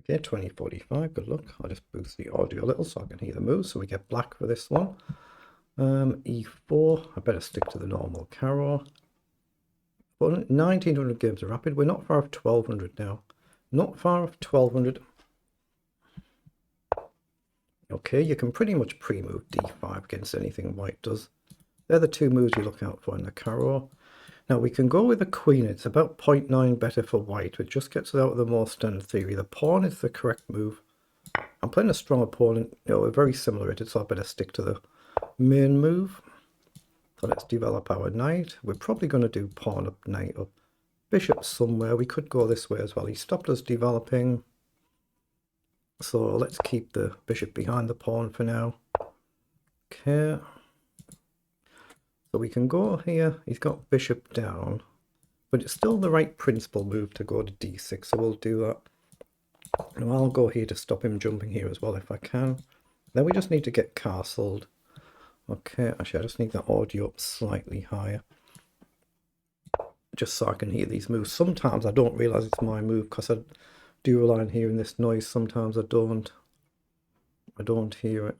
Okay, 2045, good luck. I'll just boost the audio a little so I can hear the moves. So we get black for this one. E4, I better stick to the normal carrow. Well, 1900 games of rapid. We're not far off 1200 now. Not far off 1200. Okay, you can pretty much pre-move d5 against anything white does. They're the two moves you look out for in the carrow. Now we can go with the queen. It's about 0.9 better for white. It just gets it out of the more standard theory. The pawn is the correct move. I'm playing a strong opponent. You know, we're very similar at it, so I better stick to the main move. So let's develop our knight. We're probably going to do pawn up, knight up, bishop somewhere. We could go this way as well. He stopped us developing. So let's keep the bishop behind the pawn for now. Okay. So we can go here. He's got bishop down, but it's still the right principal move to go to d6. So we'll do that. And I'll go here to stop him jumping here as well if I can. Then we just need to get castled. Okay, actually I just need that audio up slightly higher. Just so I can hear these moves. Sometimes I don't realise it's my move because I do rely on hearing this noise. Sometimes I don't hear it.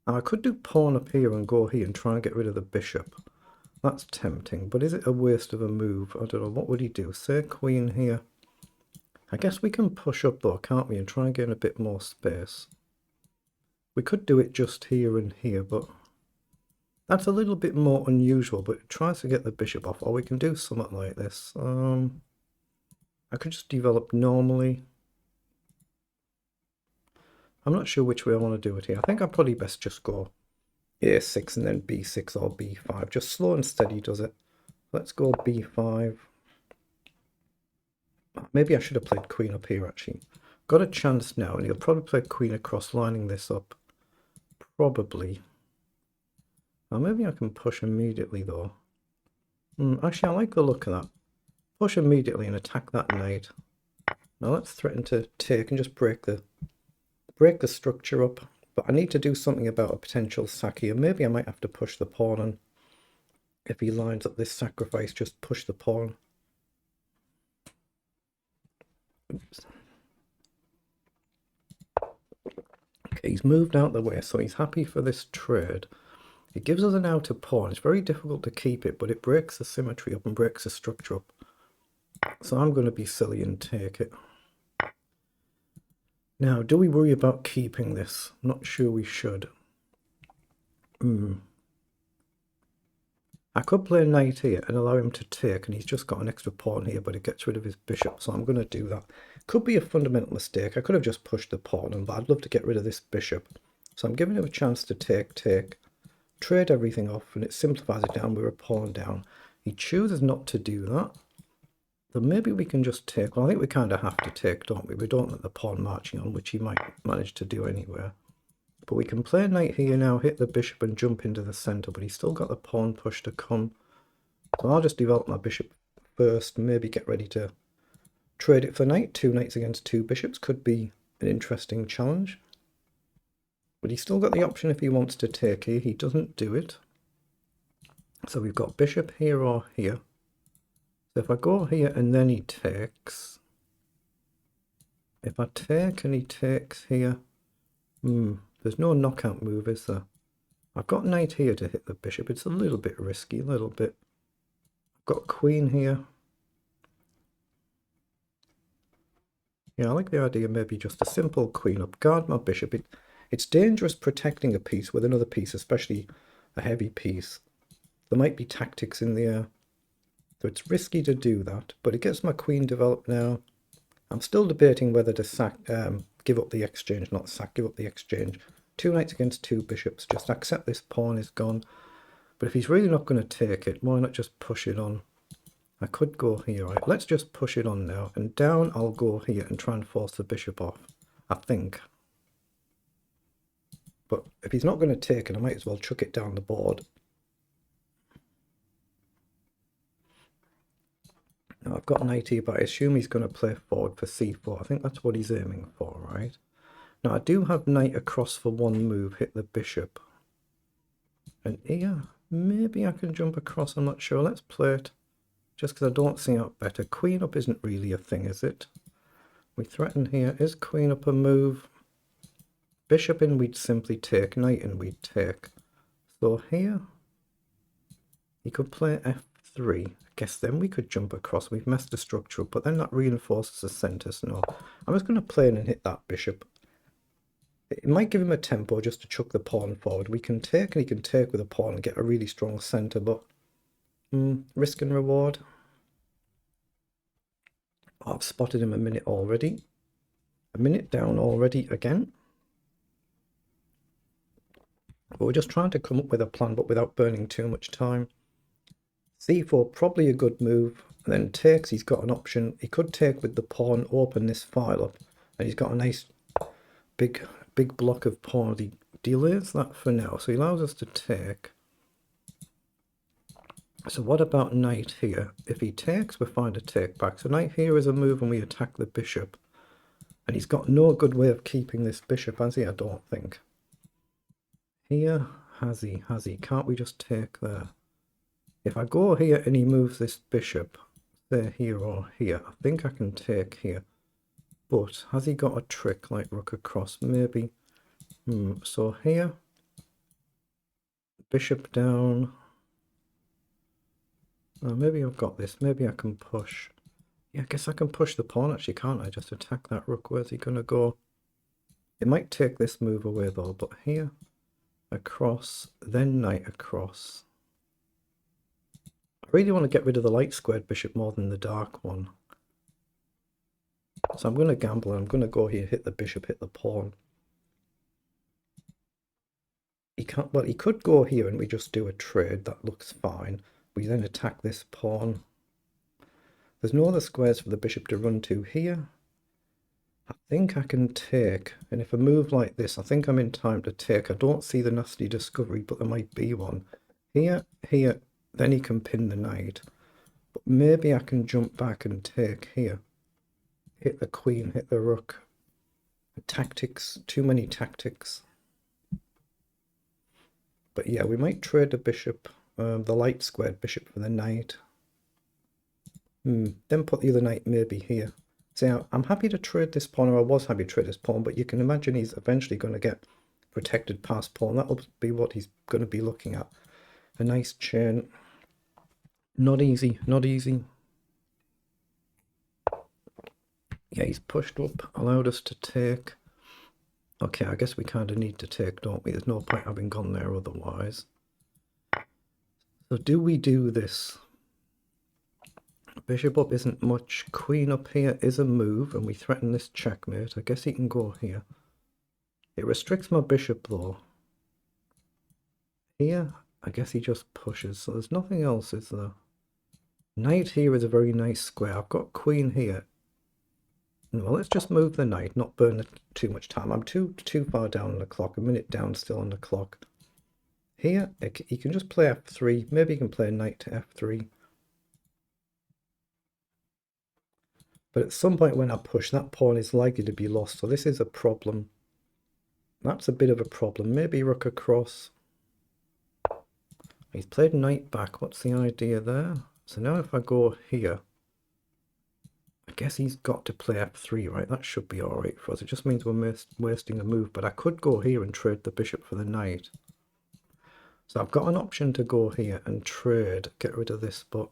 I could do pawn up here and go here and try and get rid of the bishop. That's tempting, but is it a waste of a move? I don't know. What would he do? Say queen here. I guess we can push up though, can't we? And try and gain a bit more space. We could do it just here and here, but that's a little bit more unusual, but it tries to get the bishop off. Or we can do something like this. I could just develop normally. I'm not sure which way I want to do it here. I think I'd probably best just go A6 and then B6 or B5. Just slow and steady does it. Let's go B5. Maybe I should have played queen up here actually. Got a chance now, and he'll probably play queen across, lining this up. Probably. Or maybe I can push immediately though. Actually, I like the look of that. Push immediately and attack that knight. Now let's threaten to take and just break the structure up. But I need to do something about a potential sack here. Maybe I might have to push the pawn, and if he lines up this sacrifice, just push the pawn. Oops. Okay, he's moved out the way, so he's happy for this trade. It gives us an outer pawn. It's very difficult to keep it, but it breaks the symmetry up and breaks the structure up. So I'm going to be silly and take it. Now, do we worry about keeping this? I'm not sure we should. I could play knight here and allow him to take, and he's just got an extra pawn here, but it gets rid of his bishop, so I'm going to do that. Could be a fundamental mistake. I could have just pushed the pawn, but I'd love to get rid of this bishop. So I'm giving him a chance to take, trade everything off, and it simplifies it down with a pawn down. He chooses not to do that. So maybe we can just take. Well, I think we kind of have to take, don't we? We don't let the pawn marching on, which he might manage to do anywhere. But we can play knight here now, hit the bishop and jump into the centre, but he's still got the pawn push to come. So I'll just develop my bishop first, maybe get ready to trade it for knight. 2 knights against 2 bishops could be an interesting challenge. But he's still got the option if he wants to take here. He doesn't do it. So we've got bishop here or here. So if I go here and then he takes. If I take and he takes here. There's no knockout move, is there? I've got knight here to hit the bishop. It's a little bit risky, a little bit. I've got queen here. Yeah, I like the idea maybe just a simple queen up. Guard my bishop. It's dangerous protecting a piece with another piece, especially a heavy piece. There might be tactics in the air. So it's risky to do that, but it gets my queen developed now. I'm still debating whether to sack, give up the exchange, not sack, give up the exchange. 2 knights against 2 bishops, just accept this pawn is gone. But if he's really not going to take it, why not just push it on? I could go here, right? Let's just push it on now. And down I'll go here and try and force the bishop off, I think. But if he's not going to take it, I might as well chuck it down the board. Now I've got knight here, but I assume he's going to play forward for c4. I think that's what he's aiming for, right? Now I do have knight across for one move, hit the bishop. And here, maybe I can jump across, I'm not sure. Let's play it, just because I don't see out better. Queen up isn't really a thing, is it? We threaten here. Is queen up a move? Bishop in, we'd simply take. Knight in, we'd take. So here, he could play f3. I guess then we could jump across. We've messed the structure up, but then that reinforces the centre. So no, I'm just going to play in and hit that bishop. It might give him a tempo just to chuck the pawn forward. We can take, and he can take with a pawn and get a really strong centre, but risk and reward. Oh, I've spotted him a minute already. A minute down already again. But we're just trying to come up with a plan, but without burning too much time. c4, probably a good move. And then takes, he's got an option. He could take with the pawn, open this file up, and he's got a nice big block of pawn. He delays that for now, so he allows us to take. So what about knight here? If he takes, we find a take back. So knight here is a move and we attack the bishop. And he's got no good way of keeping this bishop, has he? I don't think. Here, has he? Can't we just take there? If I go here and he moves this bishop, say here or here, I think I can take here. But has he got a trick like rook across? Maybe. So here, bishop down. Oh, maybe I've got this. Maybe I can push. Yeah, I guess I can push the pawn actually, can't I? Just attack that rook. Where's he going to go? It might take this move away though, but here, across, then knight across. I really want to get rid of the light squared bishop more than the dark one. So I'm going to gamble. I'm going to go here, hit the bishop, hit the pawn. He can't. Well, he could go here and we just do a trade. That looks fine. We then attack this pawn. There's no other squares for the bishop to run to here. I think I can take, and if a move like this, I think I'm in time to take. I don't see the nasty discovery, but there might be one. Here, then he can pin the knight. But maybe I can jump back and take here. Hit the queen, hit the rook. Tactics, too many tactics. But yeah, we might trade the bishop, the light squared bishop for the knight. Then put the other knight maybe here. So I'm happy to trade this pawn, or I was happy to trade this pawn, but you can imagine he's eventually going to get protected past pawn. That'll be what he's going to be looking at. A nice chain. Not easy, not easy. Yeah, he's pushed up, allowed us to take. Okay, I guess we kind of need to take, don't we? There's no point having gone there otherwise. So do we do this? Bishop up isn't much. Queen up here is a move, and we threaten this checkmate. I guess he can go here. It restricts my bishop though. Here, I guess he just pushes. So there's nothing else, is there? Knight here is a very nice square. I've got queen here. Well, let's just move the knight, not burn too much time. I'm too far down on the clock. A minute down still on the clock. Here, he can just play f3. Maybe he can play knight to f3. But at some point when I push, that pawn is likely to be lost. So this is a problem. That's a bit of a problem. Maybe rook across. He's played knight back. What's the idea there? So now if I go here, I guess he's got to play f3, right? That should be all right for us. It just means we're wasting a move. But I could go here and trade the bishop for the knight. So I've got an option to go here and trade, get rid of this, but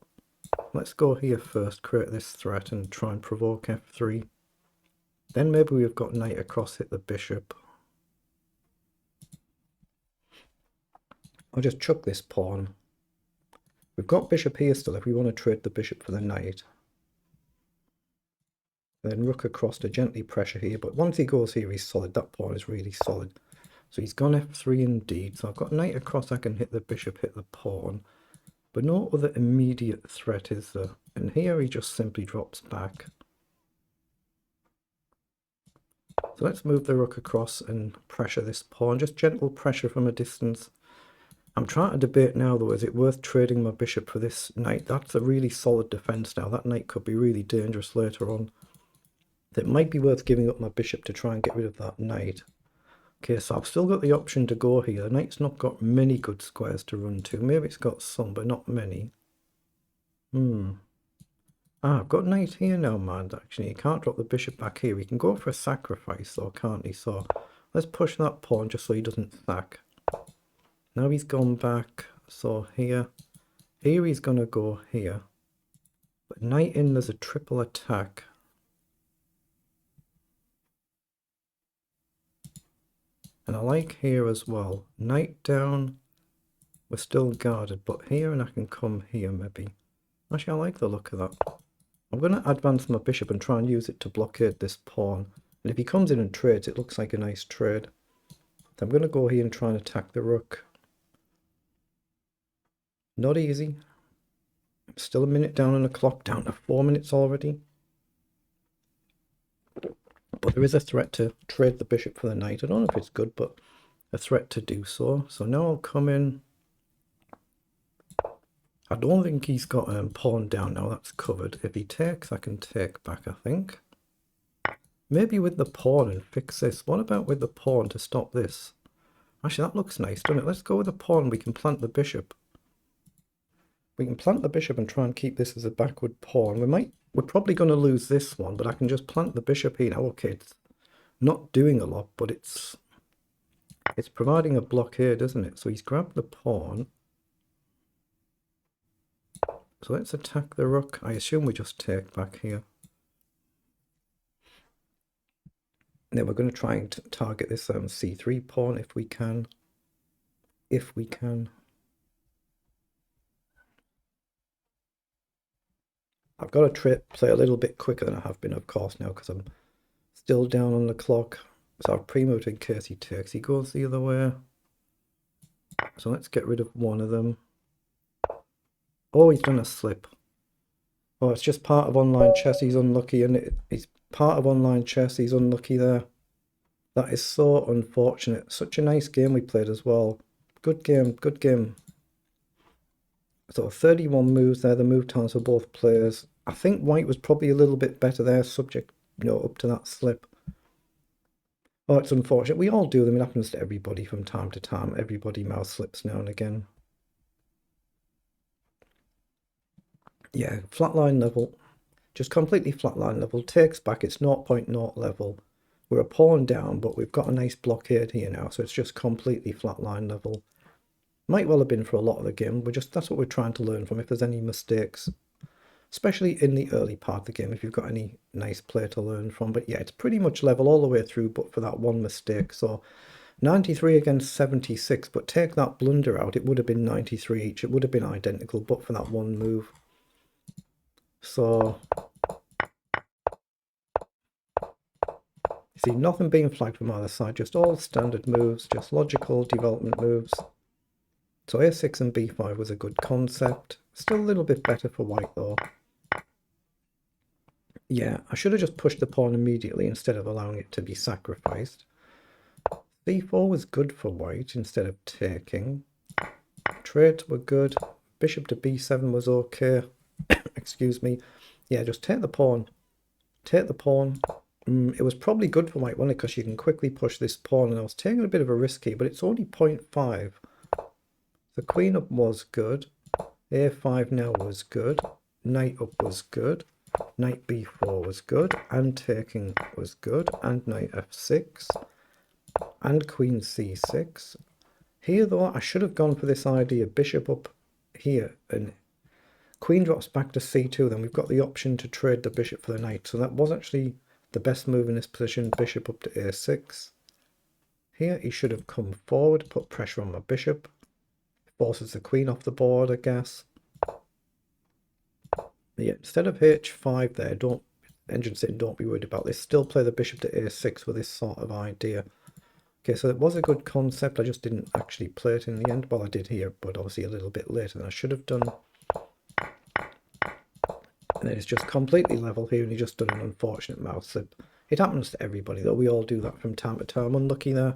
let's go here first, create this threat and try and provoke f3. Then maybe we've got knight across, hit the bishop. I'll just chuck this pawn. We've got bishop here still if we want to trade the bishop for the knight. Then rook across to gently pressure here, but once he goes here he's solid. That pawn is really solid. So he's gone f3 indeed. So I've got knight across, I can hit the bishop, hit the pawn. But no other immediate threat is there. And here he just simply drops back. So let's move the rook across and pressure this pawn. Just gentle pressure from a distance. I'm trying to debate now though, is it worth trading my bishop for this knight? That's a really solid defense now. That knight could be really dangerous later on. It might be worth giving up my bishop to try and get rid of that knight. Okay, so I've still got the option to go here. The knight's not got many good squares to run to. Maybe it's got some, but not many. Ah, I've got knight here now, man. Actually, he can't drop the bishop back here. He can go for a sacrifice, though, can't he? So let's push that pawn just so he doesn't sack. Now he's gone back. So here he's going to go here. But knight in, there's a triple attack. And I like here as well. Knight down. We're still guarded, but here, and I can come here maybe. Actually, I like the look of that. I'm going to advance my bishop and try and use it to blockade this pawn. And if he comes in and trades, it looks like a nice trade. So I'm going to go here and try and attack the rook. Not easy. Still a minute down on the clock, down to 4 minutes already. But there is a threat to trade the bishop for the knight. I don't know if it's good, but a threat to do so. So now I'll come in. I don't think he's got pawn down now. That's covered. If he takes, I can take back, I think. Maybe with the pawn and fix this. What about with the pawn to stop this? Actually, that looks nice, doesn't it? Let's go with the pawn. We can plant the bishop. We can plant the bishop and try and keep this as a backward pawn. We're probably going to lose this one, but I can just plant the bishop here. Now, okay, it's not doing a lot, but it's providing a blockade, isn't it? So he's grabbed the pawn. So let's attack the rook. I assume we just take back here. And then we're going to try and target this c3 pawn if we can. If we can. I've got to play a little bit quicker than I have been, of course, now, because I'm still down on the clock. So I've pre-moved in case he takes. He goes the other way. So let's get rid of one of them. Oh, he's done a slip. Oh, it's just part of online chess. He's unlucky, and he's part of online chess. He's unlucky there. That is so unfortunate. Such a nice game we played as well. Good game, good game. So 31 moves there. The move times for both players. I think white was probably a little bit better there, subject, up to that slip. Oh, it's unfortunate. We all do them. It happens to everybody from time to time. Everybody mouse slips now and again. Yeah, flatline level. Just completely flatline level. Takes back. It's 0.0 level. We're a pawn down, but we've got a nice blockade here now. So it's just completely flatline level. Might well have been for a lot of the game. That's what we're trying to learn from. If there's any mistakes, especially in the early part of the game, if you've got any nice play to learn from. But yeah, it's pretty much level all the way through, but for that one mistake. So 93 against 76, but take that blunder out, it would have been 93 each. It would have been identical, but for that one move. So you see nothing being flagged from either side, just all standard moves, just logical development moves. So a6 and b5 was a good concept. Still a little bit better for white though. Yeah, I should have just pushed the pawn immediately instead of allowing it to be sacrificed. c4 was good for white instead of taking. Trades were good. Bishop to b7 was okay. Excuse me. Yeah, just take the pawn. Take the pawn. It was probably good for white, wasn't it? Because you can quickly push this pawn. And I was taking a bit of a risk here, but it's only 0.5. The queen up was good. a5 now was good. Knight up was good. Knight b4 was good. And taking was good. And knight f6. And queen c6. Here, though, I should have gone for this idea. Bishop up here. And queen drops back to c2. Then we've got the option to trade the bishop for the knight. So that was actually the best move in this position. Bishop up to a6. Here, he should have come forward, put pressure on my bishop. Forces the queen off the board, I guess. Yeah, instead of h5 there, don't be worried about this. Still play the bishop to a6 with this sort of idea. Okay, so it was a good concept. I just didn't actually play it in the end. Well, I did here, but obviously a little bit later than I should have done. And it's just completely level here, and he just done an unfortunate mouse slip. It happens to everybody, though. We all do that from time to time. Unlucky there.